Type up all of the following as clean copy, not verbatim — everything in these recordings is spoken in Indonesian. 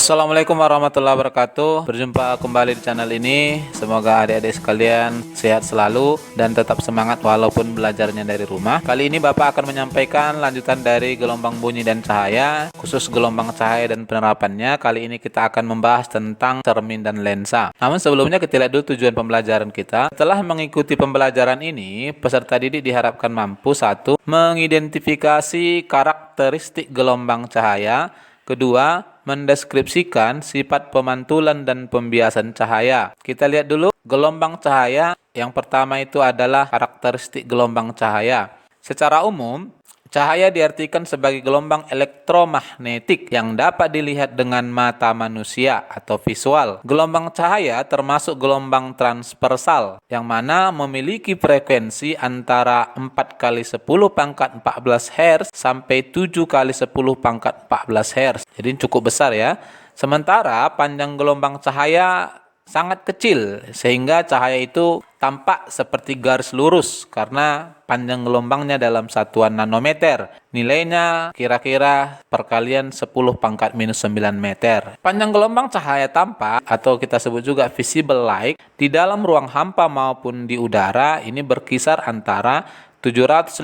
Assalamualaikum warahmatullahi wabarakatuh. Berjumpa kembali di channel ini. Semoga adik-adik sekalian sehat selalu dan tetap semangat walaupun belajarnya dari rumah. Kali ini Bapak akan menyampaikan lanjutan dari gelombang bunyi dan cahaya, khusus gelombang cahaya dan penerapannya. Kali ini kita akan membahas tentang cermin dan lensa. Namun sebelumnya kita lihat dulu tujuan pembelajaran kita. Setelah mengikuti pembelajaran ini, peserta didik diharapkan mampu: 1. Mengidentifikasi karakteristik gelombang cahaya. Kedua, mendeskripsikan sifat pemantulan dan pembiasan cahaya. Kita lihat dulu gelombang cahaya. Yang pertama itu adalah karakteristik gelombang cahaya. Secara umum, cahaya diartikan sebagai gelombang elektromagnetik yang dapat dilihat dengan mata manusia atau visual. Gelombang cahaya termasuk gelombang transversal yang mana memiliki frekuensi antara 4 kali 10 pangkat 14 Hz sampai 7 kali 10 pangkat 14 Hz. Jadi cukup besar ya. Sementara panjang gelombang cahaya sangat kecil sehingga cahaya itu tampak seperti garis lurus karena panjang gelombangnya dalam satuan nanometer. Nilainya kira-kira perkalian 10 pangkat minus 9 meter. Panjang gelombang cahaya tampak atau kita sebut juga visible light di dalam ruang hampa maupun di udara ini berkisar antara 750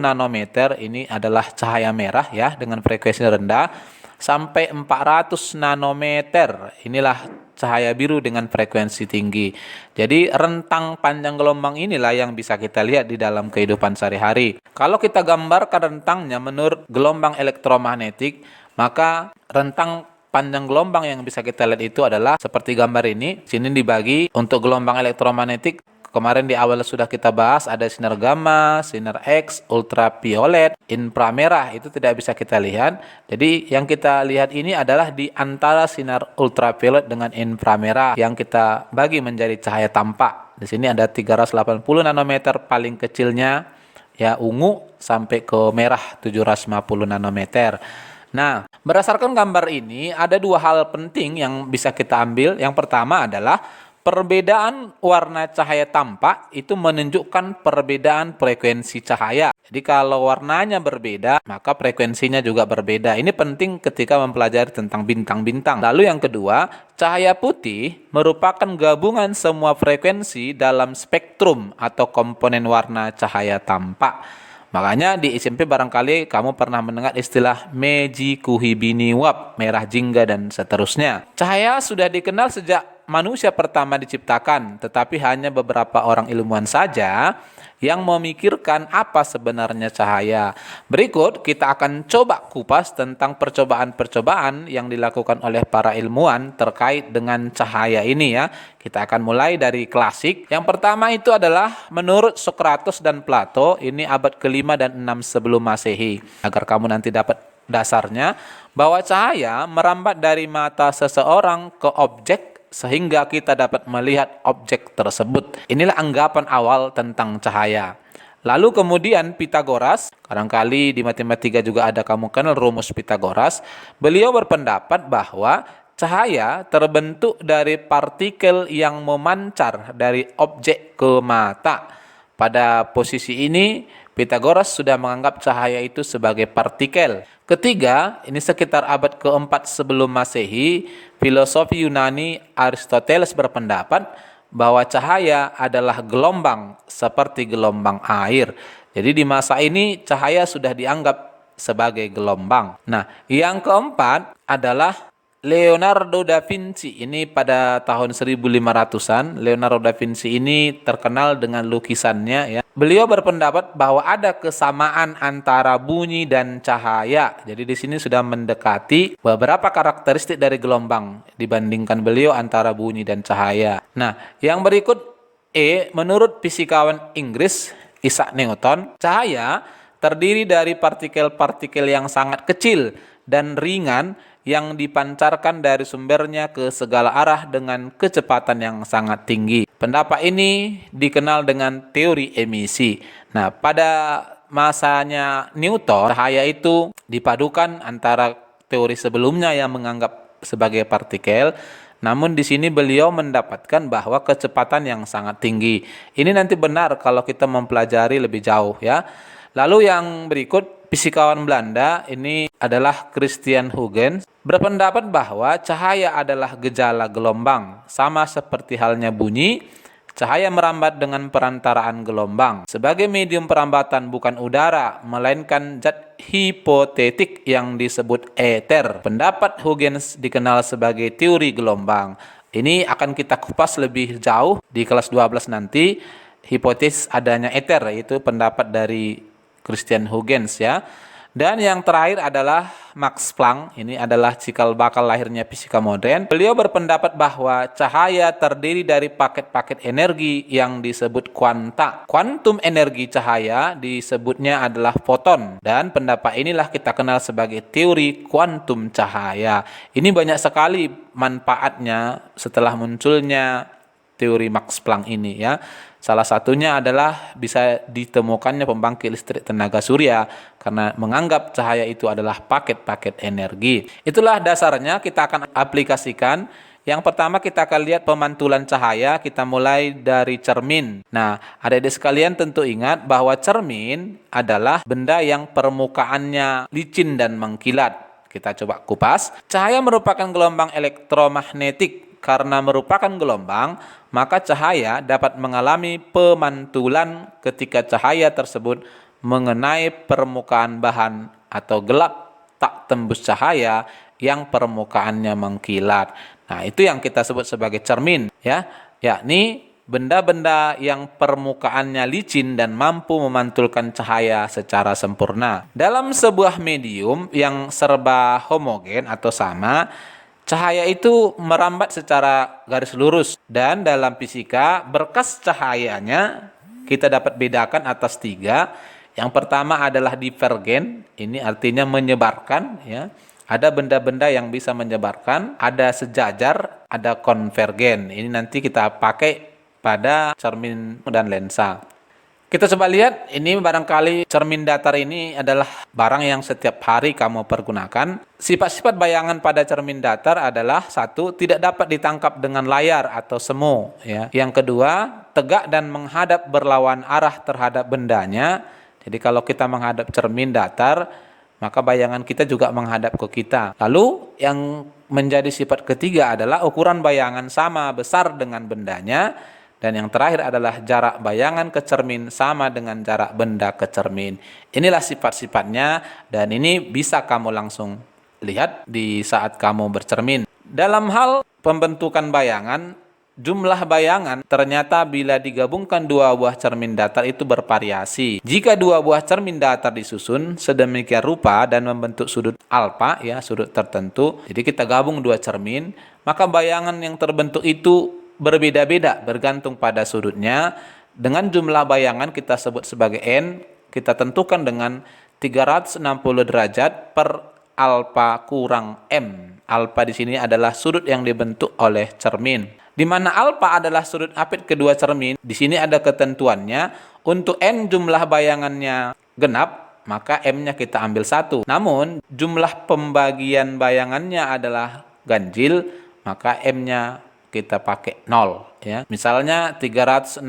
nanometer, ini adalah cahaya merah ya dengan frekuensi rendah, sampai 400 nanometer, inilah cahaya biru dengan frekuensi tinggi. Jadi rentang panjang gelombang inilah yang bisa kita lihat di dalam kehidupan sehari-hari. Kalau kita gambarkan rentangnya menurut gelombang elektromagnetik, maka rentang panjang gelombang yang bisa kita lihat itu adalah seperti gambar ini. Sini dibagi untuk gelombang elektromagnetik. Kemarin di awal sudah kita bahas, ada sinar gamma, sinar X, ultraviolet, inframerah, itu tidak bisa kita lihat. Jadi yang kita lihat ini adalah di antara sinar ultraviolet dengan inframerah yang kita bagi menjadi cahaya tampak. Di sini ada 380 nanometer paling kecilnya, ya ungu, sampai ke merah 750 nanometer. Nah, berdasarkan gambar ini ada dua hal penting yang bisa kita ambil. Yang pertama adalah perbedaan warna cahaya tampak itu menunjukkan perbedaan frekuensi cahaya. Jadi kalau warnanya berbeda, maka frekuensinya juga berbeda. Ini penting ketika mempelajari tentang bintang-bintang. Lalu yang kedua, cahaya putih merupakan gabungan semua frekuensi dalam spektrum atau komponen warna cahaya tampak. Makanya di SMP barangkali kamu pernah mendengar istilah Meiji Kuhibini Wap, merah jingga dan seterusnya. Cahaya sudah dikenal sejak manusia pertama diciptakan, tetapi hanya beberapa orang ilmuwan saja yang memikirkan apa sebenarnya cahaya. Berikut kita akan coba kupas tentang percobaan-percobaan yang dilakukan oleh para ilmuwan terkait dengan cahaya ini ya. Kita akan mulai dari klasik. Yang pertama itu adalah menurut Socrates dan Plato, ini abad ke-5 dan 6 sebelum Masehi. Agar kamu nanti dapat dasarnya, bahwa cahaya merambat dari mata seseorang ke objek sehingga kita dapat melihat objek tersebut. Inilah anggapan awal tentang cahaya. Lalu kemudian Pitagoras, barangkali di matematika juga ada kamu kenal rumus Pitagoras. Beliau berpendapat bahwa cahaya terbentuk dari partikel yang memancar dari objek ke mata. Pada posisi ini, Pitagoras sudah menganggap cahaya itu sebagai partikel. Ketiga, ini sekitar abad ke-4 sebelum Masehi, filosofi Yunani Aristoteles berpendapat bahwa cahaya adalah gelombang seperti gelombang air. Jadi di masa ini cahaya sudah dianggap sebagai gelombang. Nah, yang keempat adalah Leonardo da Vinci. Ini pada tahun 1500-an. Leonardo da Vinci ini terkenal dengan lukisannya ya. Beliau berpendapat bahwa ada kesamaan antara bunyi dan cahaya. Jadi di sini sudah mendekati beberapa karakteristik dari gelombang dibandingkan beliau antara bunyi dan cahaya. Nah, yang berikut menurut fisikawan Inggris Isaac Newton, cahaya terdiri dari partikel-partikel yang sangat kecil dan ringan yang dipancarkan dari sumbernya ke segala arah dengan kecepatan yang sangat tinggi. Pendapat ini dikenal dengan teori emisi. Nah, pada masanya Newton, cahaya itu dipadukan antara teori sebelumnya yang menganggap sebagai partikel, namun di sini beliau mendapatkan bahwa kecepatan yang sangat tinggi. Ini nanti benar kalau kita mempelajari lebih jauh ya. Lalu yang berikut, Fisikawan Belanda ini adalah Christian Huygens berpendapat bahwa cahaya adalah gejala gelombang, sama seperti halnya bunyi. Cahaya merambat dengan perantaraan gelombang. Sebagai medium perambatan bukan udara, melainkan zat hipotetik yang disebut ether. Pendapat Huygens dikenal sebagai teori gelombang. Ini akan kita kupas lebih jauh di kelas 12 nanti. Hipotesis adanya ether, yaitu pendapat dari Christian Huygens ya. Dan yang terakhir adalah Max Planck. Ini adalah cikal bakal lahirnya fisika modern. Beliau berpendapat bahwa cahaya terdiri dari paket-paket energi yang disebut kuanta. Kuantum energi cahaya disebutnya adalah foton. Dan pendapat inilah kita kenal sebagai teori kuantum cahaya. Ini banyak sekali manfaatnya setelah munculnya teori Max Planck ini ya. Salah satunya adalah bisa ditemukannya pembangkit listrik tenaga surya karena menganggap cahaya itu adalah paket-paket energi. Itulah dasarnya, kita akan aplikasikan. Yang pertama kita akan lihat pemantulan cahaya, kita mulai dari cermin. Nah, adik-adik sekalian tentu ingat bahwa cermin adalah benda yang permukaannya licin dan mengkilat. Kita coba kupas. Cahaya merupakan gelombang elektromagnetik. Karena merupakan gelombang, maka cahaya dapat mengalami pemantulan ketika cahaya tersebut mengenai permukaan bahan atau gelap tak tembus cahaya yang permukaannya mengkilat. Nah, itu yang kita sebut sebagai cermin ya, yakni benda-benda yang permukaannya licin dan mampu memantulkan cahaya secara sempurna. Dalam sebuah medium yang serba homogen atau sama, cahaya itu merambat secara garis lurus, dan dalam fisika berkas cahayanya kita dapat bedakan atas 3. Yang pertama adalah divergen, ini artinya menyebarkan ya. Ada benda-benda yang bisa menyebarkan, ada sejajar, ada konvergen. Ini nanti kita pakai pada cermin dan lensa. Kita coba lihat, ini barangkali cermin datar ini adalah barang yang setiap hari kamu pergunakan. Sifat-sifat bayangan pada cermin datar adalah: 1. Tidak dapat ditangkap dengan layar atau semu. Ya. Yang kedua, tegak dan menghadap berlawan arah terhadap bendanya. Jadi kalau kita menghadap cermin datar, maka bayangan kita juga menghadap ke kita. Lalu yang menjadi sifat ketiga adalah ukuran bayangan sama besar dengan bendanya. Dan yang terakhir adalah jarak bayangan ke cermin sama dengan jarak benda ke cermin. Inilah sifat-sifatnya, dan ini bisa kamu langsung lihat di saat kamu bercermin. Dalam hal pembentukan bayangan, jumlah bayangan ternyata bila digabungkan 2 buah cermin datar itu bervariasi. Jika 2 buah cermin datar disusun sedemikian rupa dan membentuk sudut alfa, ya, sudut tertentu, jadi kita gabung 2 cermin, maka bayangan yang terbentuk itu berbeda-beda bergantung pada sudutnya. Dengan jumlah bayangan kita sebut sebagai N, kita tentukan dengan 360 derajat per alfa kurang M. Alfa di sini adalah sudut yang dibentuk oleh cermin. Di mana alfa adalah sudut apit kedua cermin, di sini ada ketentuannya. Untuk N jumlah bayangannya genap, maka M-nya kita ambil 1. Namun jumlah pembagian bayangannya adalah ganjil, maka M-nya kita pakai 0 ya. Misalnya 360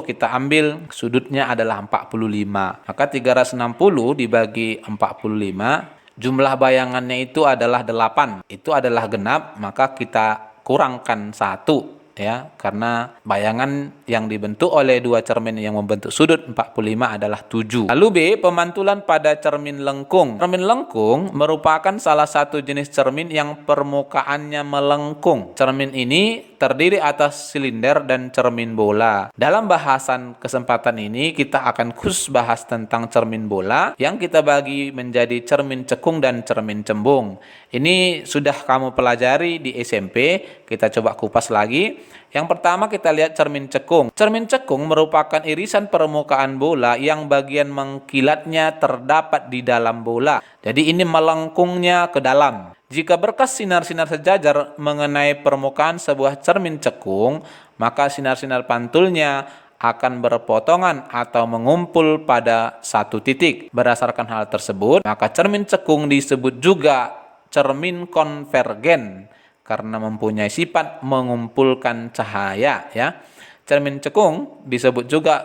kita ambil sudutnya adalah 45. Maka 360 dibagi 45, jumlah bayangannya itu adalah 8. Itu adalah genap, maka kita kurangkan 1 ya, karena bayangan yang dibentuk oleh 2 cermin yang membentuk sudut 45 adalah 7. Lalu B, pemantulan pada cermin lengkung. Cermin lengkung merupakan salah satu jenis cermin yang permukaannya melengkung. Cermin ini terdiri atas silinder dan cermin bola. Dalam bahasan kesempatan ini kita akan khusus bahas tentang cermin bola yang kita bagi menjadi cermin cekung dan cermin cembung. Ini sudah kamu pelajari di SMP, kita coba kupas lagi. Yang pertama kita lihat cermin cekung. Cermin cekung merupakan irisan permukaan bola yang bagian mengkilatnya terdapat di dalam bola. Jadi ini melengkungnya ke dalam. Jika berkas sinar-sinar sejajar mengenai permukaan sebuah cermin cekung, maka sinar-sinar pantulnya akan berpotongan atau mengumpul pada satu titik. Berdasarkan hal tersebut, maka cermin cekung disebut juga cermin konvergen karena mempunyai sifat mengumpulkan cahaya ya. Cermin cekung disebut juga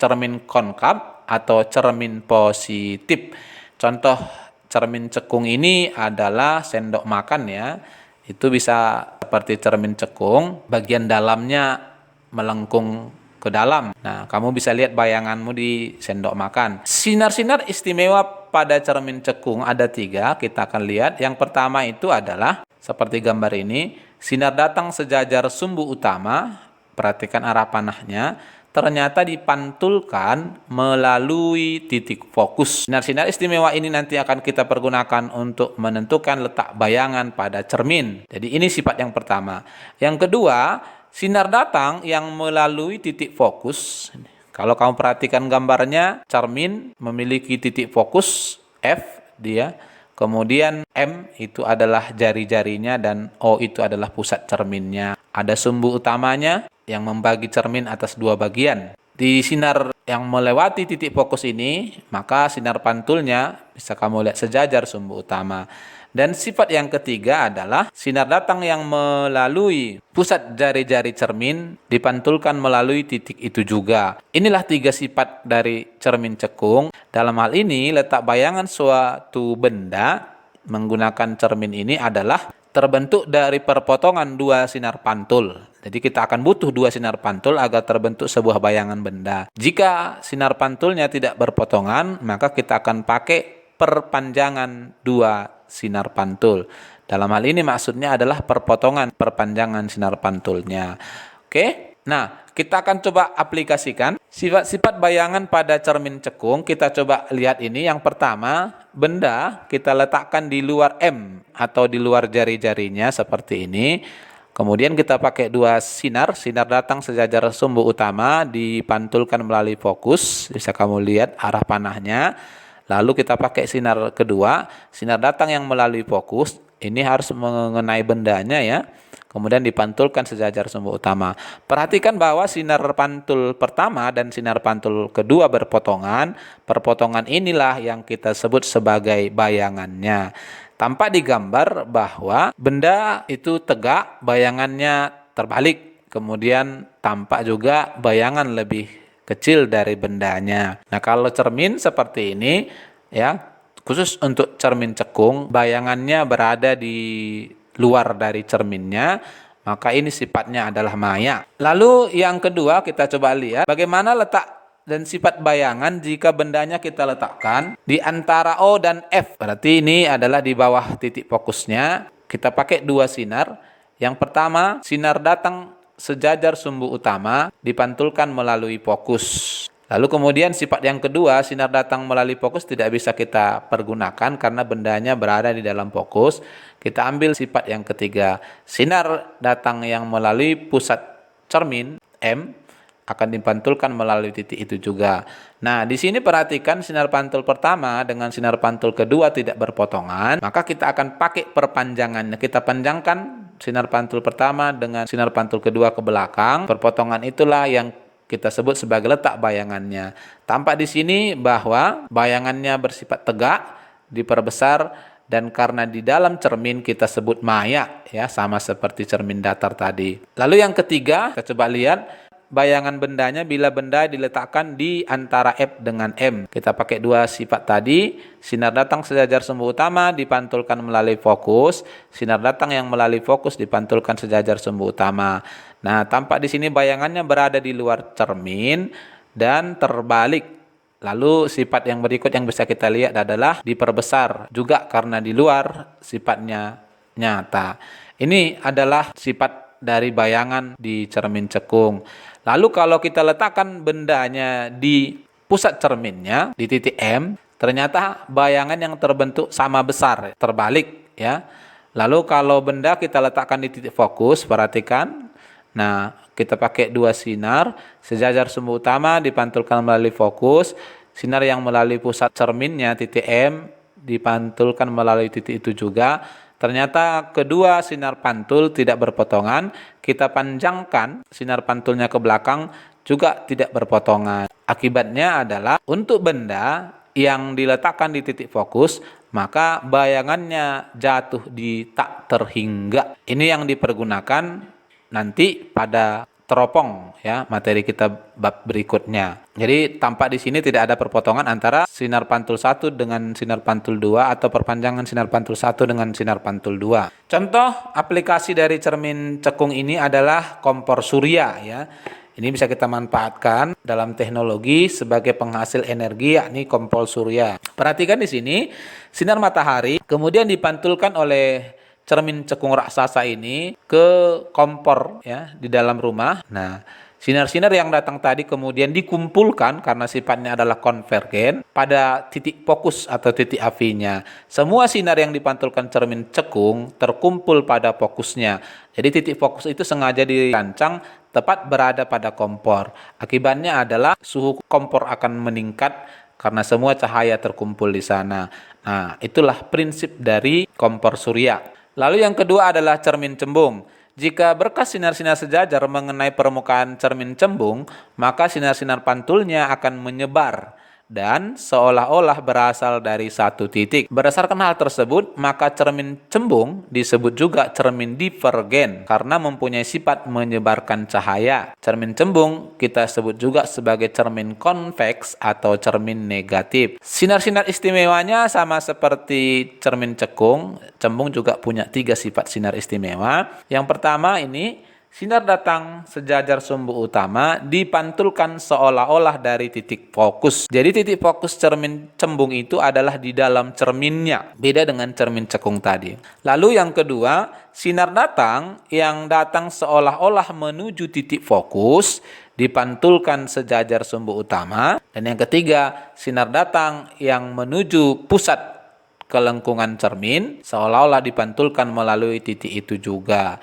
cermin konkav atau cermin positif. Contoh cermin cekung ini adalah sendok makan ya. Itu bisa seperti cermin cekung, bagian dalamnya melengkung ke dalam. Nah, kamu bisa lihat bayanganmu di sendok makan. Sinar-sinar istimewa pada cermin cekung ada 3, kita akan lihat. Yang pertama itu adalah seperti gambar ini, sinar datang sejajar sumbu utama, perhatikan arah panahnya, ternyata dipantulkan melalui titik fokus. Sinar-sinar istimewa ini nanti akan kita pergunakan untuk menentukan letak bayangan pada cermin. Jadi ini sifat yang pertama. Yang kedua, sinar datang yang melalui titik fokus. Kalau kamu perhatikan gambarnya, cermin memiliki titik fokus F dia. Kemudian M itu adalah jari-jarinya dan O itu adalah pusat cerminnya. Ada sumbu utamanya yang membagi cermin atas 2 bagian. Di sinar yang melewati titik fokus ini, maka sinar pantulnya bisa kamu lihat sejajar sumbu utama. Dan sifat yang ketiga adalah sinar datang yang melalui pusat jari-jari cermin dipantulkan melalui titik itu juga. Inilah 3 sifat dari cermin cekung. Dalam hal ini, letak bayangan suatu benda menggunakan cermin ini adalah terbentuk dari perpotongan 2 sinar pantul. Jadi kita akan butuh 2 sinar pantul agar terbentuk sebuah bayangan benda. Jika sinar pantulnya tidak berpotongan, maka kita akan pakai perpanjangan 2 sinar pantul. Dalam hal ini maksudnya adalah perpanjangan sinar pantulnya. Oke? Nah, kita akan coba aplikasikan sifat-sifat bayangan pada cermin cekung. Kita coba lihat ini. Yang pertama, benda kita letakkan di luar M atau di luar jari-jarinya seperti ini. Kemudian kita pakai 2 sinar datang sejajar sumbu utama dipantulkan melalui fokus. Bisa kamu lihat arah panahnya. Lalu kita pakai sinar kedua, sinar datang yang melalui fokus. Ini harus mengenai bendanya ya. Kemudian dipantulkan sejajar sumbu utama. Perhatikan bahwa sinar pantul pertama dan sinar pantul kedua berpotongan. Perpotongan inilah yang kita sebut sebagai bayangannya. Tampak di gambar bahwa benda itu tegak, bayangannya terbalik. Kemudian tampak juga bayangan lebih kecil dari bendanya. Nah, kalau cermin seperti ini ya, khusus untuk cermin cekung, bayangannya berada di luar dari cerminnya, maka ini sifatnya adalah maya. Lalu yang kedua kita coba lihat bagaimana letak dan sifat bayangan jika bendanya kita letakkan di antara O dan F. Berarti ini adalah di bawah titik fokusnya. Kita pakai 2 sinar. Yang pertama, sinar datang sejajar sumbu utama dipantulkan melalui fokus. Lalu kemudian sifat yang kedua, sinar datang melalui fokus tidak bisa kita pergunakan karena bendanya berada di dalam fokus. Kita ambil sifat yang ketiga, sinar datang yang melalui pusat cermin M akan dipantulkan melalui titik itu juga. Nah, di sini perhatikan sinar pantul pertama dengan sinar pantul kedua tidak berpotongan, maka kita akan pakai perpanjangannya. Kita panjangkan sinar pantul pertama dengan sinar pantul kedua ke belakang. Perpotongan itulah yang kita sebut sebagai letak bayangannya. Tampak di sini bahwa bayangannya bersifat tegak, diperbesar, dan karena di dalam cermin kita sebut maya, ya, sama seperti cermin datar tadi. Lalu yang ketiga, kita coba lihat bayangan bendanya bila benda diletakkan di antara F dengan M. Kita pakai 2 sifat tadi. Sinar datang sejajar sumbu utama dipantulkan melalui fokus. Sinar datang yang melalui fokus dipantulkan sejajar sumbu utama. Nah, tampak di sini bayangannya berada di luar cermin dan terbalik. Lalu sifat yang berikut yang bisa kita lihat adalah diperbesar juga karena di luar sifatnya nyata. Ini adalah sifat dari bayangan di cermin cekung. Lalu kalau kita letakkan bendanya di pusat cerminnya, di titik M, ternyata bayangan yang terbentuk sama besar, terbalik ya. Lalu kalau benda kita letakkan di titik fokus, perhatikan. Nah, kita pakai 2 sinar, sejajar sumbu utama dipantulkan melalui fokus, sinar yang melalui pusat cerminnya, titik M, dipantulkan melalui titik itu juga. Ternyata kedua sinar pantul tidak berpotongan, kita panjangkan sinar pantulnya ke belakang juga tidak berpotongan. Akibatnya adalah untuk benda yang diletakkan di titik fokus, maka bayangannya jatuh di tak terhingga. Ini yang dipergunakan nanti pada teropong ya materi kita bab berikutnya. Jadi tampak di sini tidak ada perpotongan antara sinar pantul 1 dengan sinar pantul 2 atau perpanjangan sinar pantul 1 dengan sinar pantul 2. Contoh aplikasi dari cermin cekung ini adalah kompor surya ya. Ini bisa kita manfaatkan dalam teknologi sebagai penghasil energi yakni kompor surya. Perhatikan di sini sinar matahari kemudian dipantulkan oleh cermin cekung raksasa ini ke kompor ya di dalam rumah. Nah, sinar-sinar yang datang tadi kemudian dikumpulkan karena sifatnya adalah konvergen pada titik fokus atau titik apinya. Semua sinar yang dipantulkan cermin cekung terkumpul pada fokusnya. Jadi titik fokus itu sengaja dirancang tepat berada pada kompor. Akibatnya adalah suhu kompor akan meningkat karena semua cahaya terkumpul di sana. Nah, itulah prinsip dari kompor surya. Lalu yang kedua adalah cermin cembung. Jika berkas sinar-sinar sejajar mengenai permukaan cermin cembung, maka sinar-sinar pantulnya akan menyebar dan seolah-olah berasal dari satu titik. Berdasarkan hal tersebut, maka cermin cembung disebut juga cermin divergen karena mempunyai sifat menyebarkan cahaya. Cermin cembung kita sebut juga sebagai cermin konveks atau cermin negatif. Sinar-sinar istimewanya sama seperti cermin cekung, cembung juga punya 3 sifat sinar istimewa. Yang pertama ini sinar datang sejajar sumbu utama dipantulkan seolah-olah dari titik fokus. Jadi titik fokus cermin cembung itu adalah di dalam cerminnya. Beda dengan cermin cekung tadi. Lalu yang kedua, sinar datang yang datang seolah-olah menuju titik fokus dipantulkan sejajar sumbu utama. Dan yang ketiga, sinar datang yang menuju pusat kelengkungan cermin seolah-olah dipantulkan melalui titik itu juga.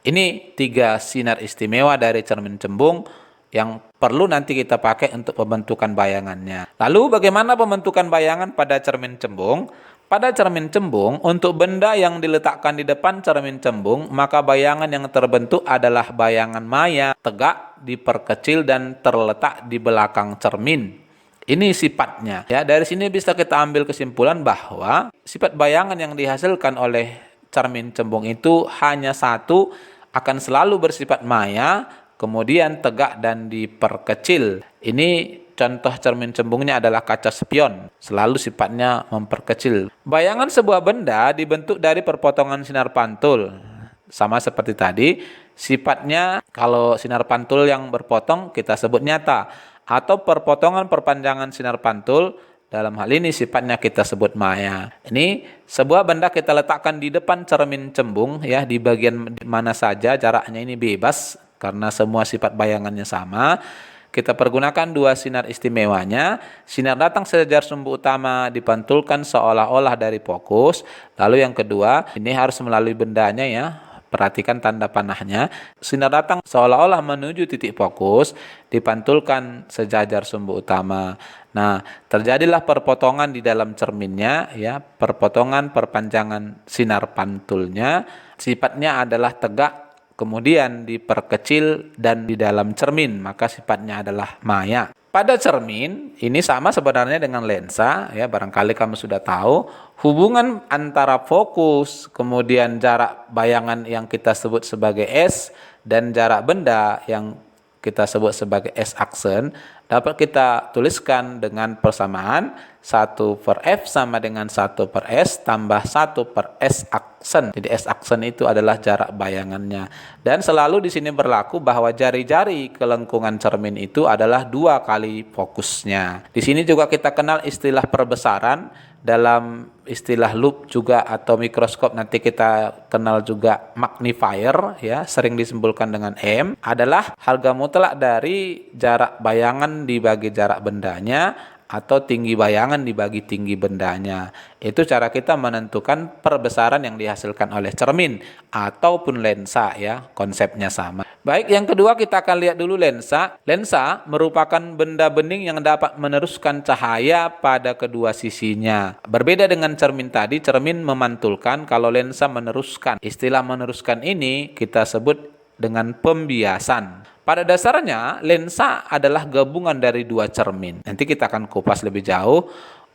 Ini 3 sinar istimewa dari cermin cembung yang perlu nanti kita pakai untuk pembentukan bayangannya. Lalu bagaimana pembentukan bayangan pada cermin cembung? Pada cermin cembung, untuk benda yang diletakkan di depan cermin cembung, maka bayangan yang terbentuk adalah bayangan maya, tegak, diperkecil, dan terletak di belakang cermin. Ini sifatnya. Ya, dari sini bisa kita ambil kesimpulan bahwa sifat bayangan yang dihasilkan oleh cermin cembung itu hanya satu, akan selalu bersifat maya, kemudian tegak dan diperkecil. Ini contoh cermin cembungnya adalah kaca spion, selalu sifatnya memperkecil. Bayangan sebuah benda dibentuk dari perpotongan sinar pantul. Sama seperti tadi, sifatnya kalau sinar pantul yang berpotong kita sebut nyata, atau perpotongan perpanjangan sinar pantul dalam hal ini sifatnya kita sebut maya. Ini sebuah benda kita letakkan di depan cermin cembung ya, di bagian mana saja, jaraknya ini bebas karena semua sifat bayangannya sama. Kita pergunakan 2 sinar istimewanya. Sinar datang sejajar sumbu utama dipantulkan seolah-olah dari fokus. Lalu yang kedua, ini harus melalui bendanya ya. Perhatikan tanda panahnya. Sinar datang seolah-olah menuju titik fokus, dipantulkan sejajar sumbu utama. Nah, terjadilah perpotongan di dalam cerminnya ya, perpotongan perpanjangan sinar pantulnya. Sifatnya adalah tegak, kemudian diperkecil dan di dalam cermin, maka sifatnya adalah maya. Pada cermin, ini sama sebenarnya dengan lensa, ya barangkali kamu sudah tahu, hubungan antara fokus, kemudian jarak bayangan yang kita sebut sebagai S, dan jarak benda yang kita sebut sebagai S-aksen, dapat kita tuliskan dengan persamaan 1/F sama dengan 1/S tambah 1/S-aksen. Jadi S-aksen itu adalah jarak bayangannya. Dan selalu di sini berlaku bahwa jari-jari kelengkungan cermin itu adalah 2 kali fokusnya. Di sini juga kita kenal istilah perbesaran. Dalam istilah loop juga atau mikroskop nanti kita kenal juga magnifier ya, sering disimpulkan dengan M, adalah harga mutlak dari jarak bayangan dibagi jarak bendanya atau tinggi bayangan dibagi tinggi bendanya. Itu cara kita menentukan perbesaran yang dihasilkan oleh cermin ataupun lensa ya, konsepnya sama. Baik, yang kedua kita akan lihat dulu lensa. Lensa merupakan benda bening yang dapat meneruskan cahaya pada kedua sisinya. Berbeda dengan cermin tadi, cermin memantulkan, kalau lensa meneruskan. Istilah meneruskan ini kita sebut dengan pembiasan. Pada dasarnya, lensa adalah gabungan dari 2 cermin. Nanti kita akan kupas lebih jauh.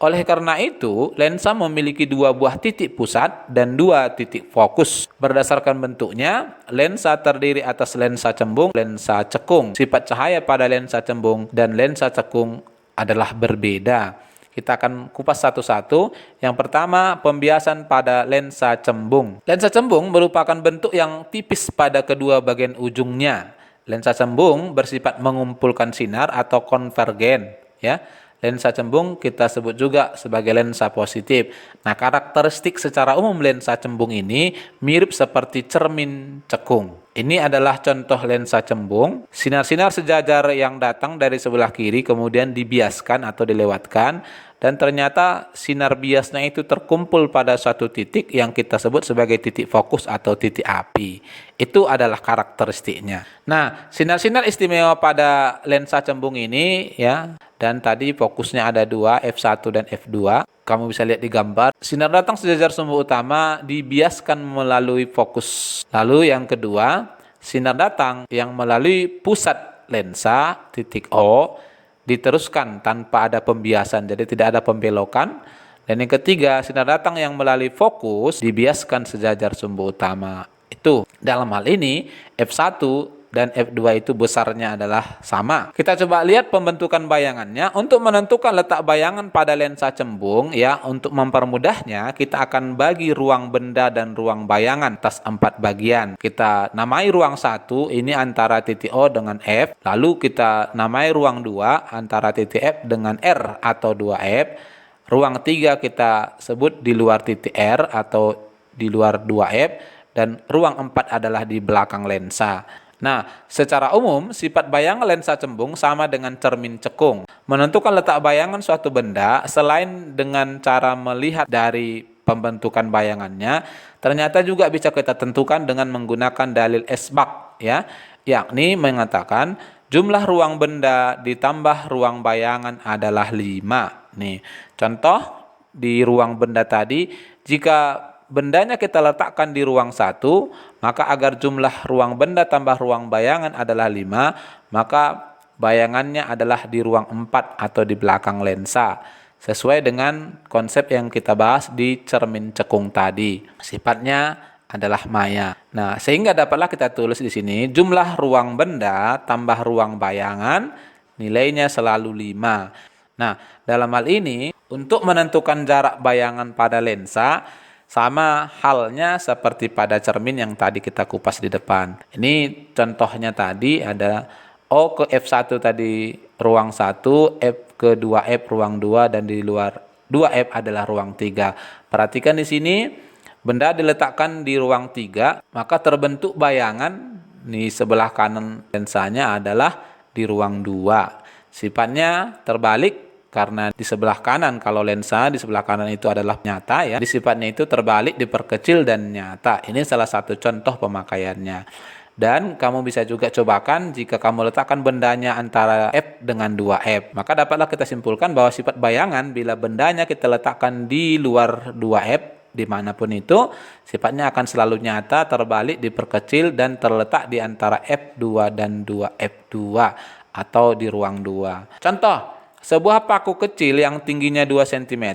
Oleh karena itu, lensa memiliki dua buah titik pusat dan dua titik fokus. Berdasarkan bentuknya, lensa terdiri atas lensa cembung, lensa cekung. Sifat cahaya pada lensa cembung dan lensa cekung adalah berbeda. Kita akan kupas satu-satu. Yang pertama, pembiasan pada lensa cembung. Lensa cembung merupakan bentuk yang tipis pada kedua bagian ujungnya. Lensa cembung bersifat mengumpulkan sinar atau konvergen, ya. Lensa cembung kita sebut juga sebagai lensa positif. Nah, karakteristik secara umum lensa cembung ini mirip seperti cermin cekung. Ini adalah contoh lensa cembung. Sinar-sinar sejajar yang datang dari sebelah kiri kemudian dibiaskan atau dilewatkan, dan ternyata sinar biasnya itu terkumpul pada suatu titik yang kita sebut sebagai titik fokus atau titik api. Itu adalah karakteristiknya. Nah, sinar-sinar istimewa pada lensa cembung ini, ya, dan tadi fokusnya ada dua, F1 dan F2. Kamu bisa lihat di gambar. Sinar datang sejajar sumber utama dibiaskan melalui fokus. Lalu yang kedua, sinar datang yang melalui pusat lensa, titik O, diteruskan tanpa ada pembiasan, jadi tidak ada pembelokan. Dan yang ketiga, sinar datang yang melalui fokus dibiaskan sejajar sumber utama. Itu dalam hal ini F1 dan F2 itu besarnya adalah sama. Kita coba lihat pembentukan bayangannya. Untuk menentukan letak bayangan pada lensa cembung, ya, untuk mempermudahnya kita akan bagi ruang benda dan ruang bayangan atas 4 bagian. Kita namai ruang 1 ini antara titik O dengan F, lalu kita namai ruang 2 antara titik F dengan R atau 2F. Ruang 3 kita sebut di luar titik R atau di luar 2F, dan ruang 4 adalah di belakang lensa. Nah, secara umum, sifat bayangan lensa cembung sama dengan cermin cekung. Menentukan letak bayangan suatu benda, selain dengan cara melihat dari pembentukan bayangannya, ternyata juga bisa kita tentukan dengan menggunakan dalil esbak, ya, yakni mengatakan jumlah ruang benda ditambah ruang bayangan adalah 5. Nih, contoh di ruang benda tadi, jika bendanya kita letakkan di ruang 1, maka agar jumlah ruang benda tambah ruang bayangan adalah 5, maka bayangannya adalah di ruang 4 atau di belakang lensa. Sesuai dengan konsep yang kita bahas di cermin cekung tadi. Sifatnya adalah maya. Nah, sehingga dapatlah kita tulis di sini, jumlah ruang benda tambah ruang bayangan nilainya selalu 5. Nah, dalam hal ini, untuk menentukan jarak bayangan pada lensa, sama halnya seperti pada cermin yang tadi kita kupas di depan. Ini contohnya tadi ada O ke F1 tadi ruang 1, F ke 2F ruang 2, dan di luar 2F adalah ruang 3. Perhatikan di sini, benda diletakkan di ruang 3, maka terbentuk bayangan di sebelah kanan lensanya adalah di ruang 2. Sifatnya terbalik, karena di sebelah kanan, kalau lensa di sebelah kanan itu adalah nyata, ya, di sifatnya itu terbalik, diperkecil dan nyata. Ini salah satu contoh pemakaiannya. Dan kamu bisa juga cobakan jika kamu letakkan bendanya antara F dengan 2F, maka dapatlah kita simpulkan bahwa sifat bayangan bila bendanya kita letakkan di luar 2F dimanapun itu, sifatnya akan selalu nyata, terbalik, diperkecil, dan terletak di antara F2 dan 2F2 atau di ruang 2. Contoh, sebuah paku kecil yang tingginya 2 cm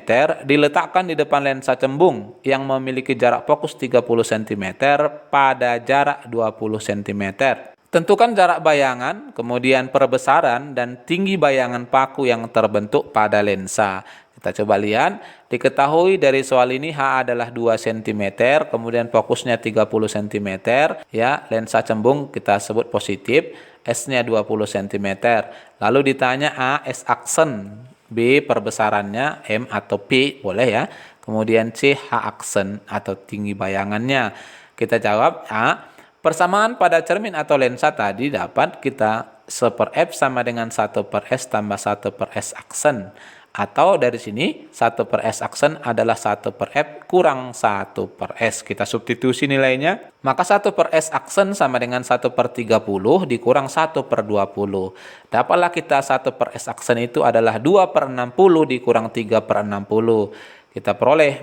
diletakkan di depan lensa cembung yang memiliki jarak fokus 30 cm pada jarak 20 cm. Tentukan jarak bayangan, kemudian perbesaran dan tinggi bayangan paku yang terbentuk pada lensa. Kita coba lihat, diketahui dari soal ini H adalah 2 cm, kemudian fokusnya 30 cm, ya, lensa cembung kita sebut positif, S-nya 20 cm. Lalu ditanya A, S aksen, B perbesarannya, M atau P, boleh ya. Kemudian C, H aksen atau tinggi bayangannya. Kita jawab A. Persamaan pada cermin atau lensa tadi dapat kita 1/F sama dengan 1/S tambah 1/S aksen. Atau dari sini 1/S aksen adalah 1/F kurang 1/S. Kita substitusi nilainya. Maka 1/S aksen sama dengan 1/30 dikurang 1/20. Dapatlah kita 1/S aksen itu adalah 2/60 dikurang 3/60. Kita peroleh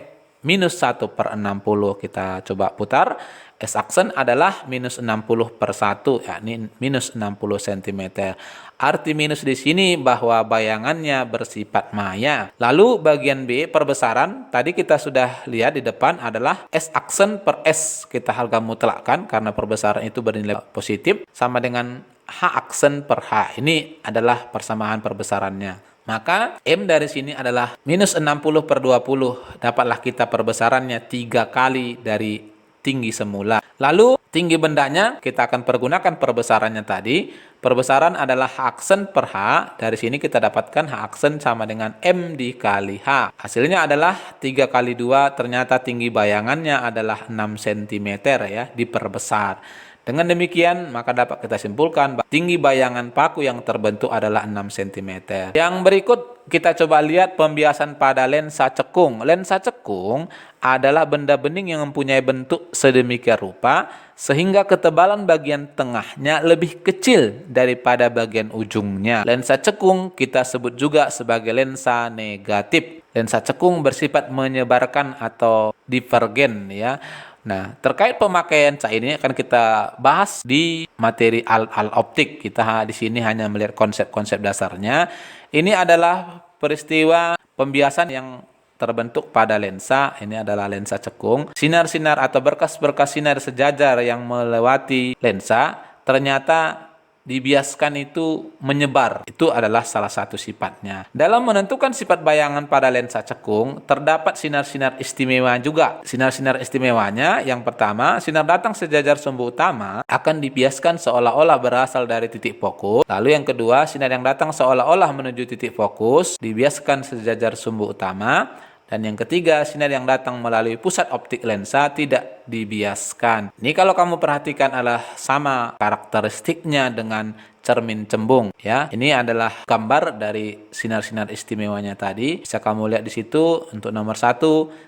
minus 1/60. Kita coba putar. S aksen adalah minus 60 per 1, yakni minus 60 cm. Arti minus di sini bahwa bayangannya bersifat maya. Lalu bagian B, perbesaran, tadi kita sudah lihat di depan adalah S aksen per S. Kita harga mutlakkan karena perbesaran itu bernilai positif, sama dengan H aksen per H. Ini adalah persamaan perbesarannya. Maka M dari sini adalah minus 60 per 20. Dapatlah kita perbesarannya 3 kali dari tinggi semula. Lalu tinggi bendanya kita akan pergunakan perbesarannya tadi. Perbesaran adalah H aksen per H. Dari sini kita dapatkan H aksen sama dengan M dikali H. Hasilnya adalah 3 kali 2. Ternyata tinggi bayangannya adalah 6 cm ya, diperbesar. Dengan demikian, maka dapat kita simpulkan bahwa tinggi bayangan paku yang terbentuk adalah 6 cm. Yang berikut kita coba lihat pembiasan pada lensa cekung. Lensa cekung adalah benda bening yang mempunyai bentuk sedemikian rupa sehingga ketebalan bagian tengahnya lebih kecil daripada bagian ujungnya. Lensa cekung kita sebut juga sebagai lensa negatif. Lensa cekung bersifat menyebarkan atau divergen ya. Nah, terkait pemakaian cair ini akan kita bahas di materi alat optik. Kita di sini hanya melihat konsep-konsep dasarnya. Ini adalah peristiwa pembiasan yang terbentuk pada lensa. Ini adalah lensa cekung. Sinar-sinar atau berkas-berkas sinar sejajar yang melewati lensa ternyata dibiaskan itu menyebar. Itu adalah salah satu sifatnya. Dalam menentukan sifat bayangan pada lensa cekung, terdapat sinar-sinar istimewa juga. Sinar-sinar istimewanya, yang pertama, sinar datang sejajar sumbu utama akan dibiaskan seolah-olah berasal dari titik fokus. Lalu yang kedua, sinar yang datang seolah-olah menuju titik fokus dibiaskan sejajar sumbu utama. Dan yang ketiga, sinar yang datang melalui pusat optik lensa tidak dibiaskan. Ini kalau kamu perhatikan adalah sama karakteristiknya dengan cermin cembung ya. Ini adalah gambar dari sinar-sinar istimewanya tadi. Bisa kamu lihat di situ untuk nomor 1,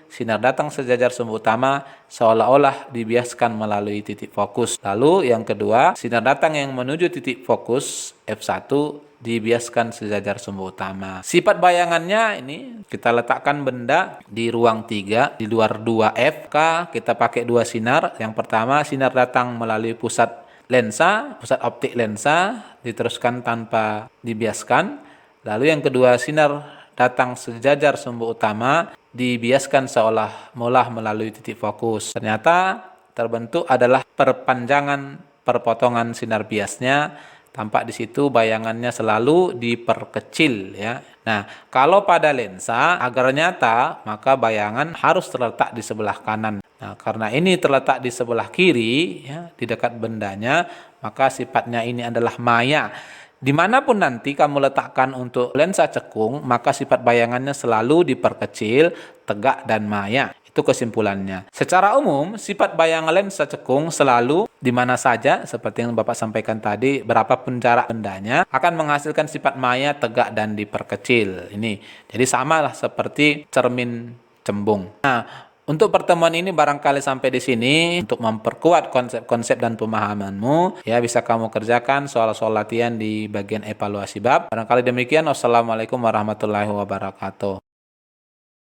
sinar datang sejajar sumbu utama seolah-olah dibiaskan melalui titik fokus. Lalu yang kedua, sinar datang yang menuju titik fokus F1 dibiaskan sejajar sumbu utama. Sifat bayangannya ini kita letakkan benda di ruang 3 di luar 2F. Kita pakai 2 sinar. Yang pertama, sinar datang melalui pusat lensa, pusat optik lensa diteruskan tanpa dibiaskan. Lalu yang kedua, sinar datang sejajar sumbu utama dibiaskan seolah-olah melalui titik fokus. Ternyata terbentuk adalah perpanjangan perpotongan sinar biasnya. Tampak di situ bayangannya selalu diperkecil ya. Nah, kalau pada lensa agar nyata, maka bayangan harus terletak di sebelah kanan. Nah, karena ini terletak di sebelah kiri ya, di dekat bendanya, maka sifatnya ini adalah maya. Dimanapun nanti kamu letakkan untuk lensa cekung, maka sifat bayangannya selalu diperkecil, tegak dan maya. Itu kesimpulannya. Secara umum, sifat bayangan lensa cekung selalu di mana saja, seperti yang Bapak sampaikan tadi, berapapun jarak bendanya, akan menghasilkan sifat maya, tegak, dan diperkecil. Ini, jadi samalah seperti cermin cembung. Nah, untuk pertemuan ini barangkali sampai di sini. Untuk memperkuat konsep-konsep dan pemahamanmu, ya bisa kamu kerjakan soal-soal latihan di bagian evaluasi bab. Barangkali demikian. Wassalamualaikum warahmatullahi wabarakatuh.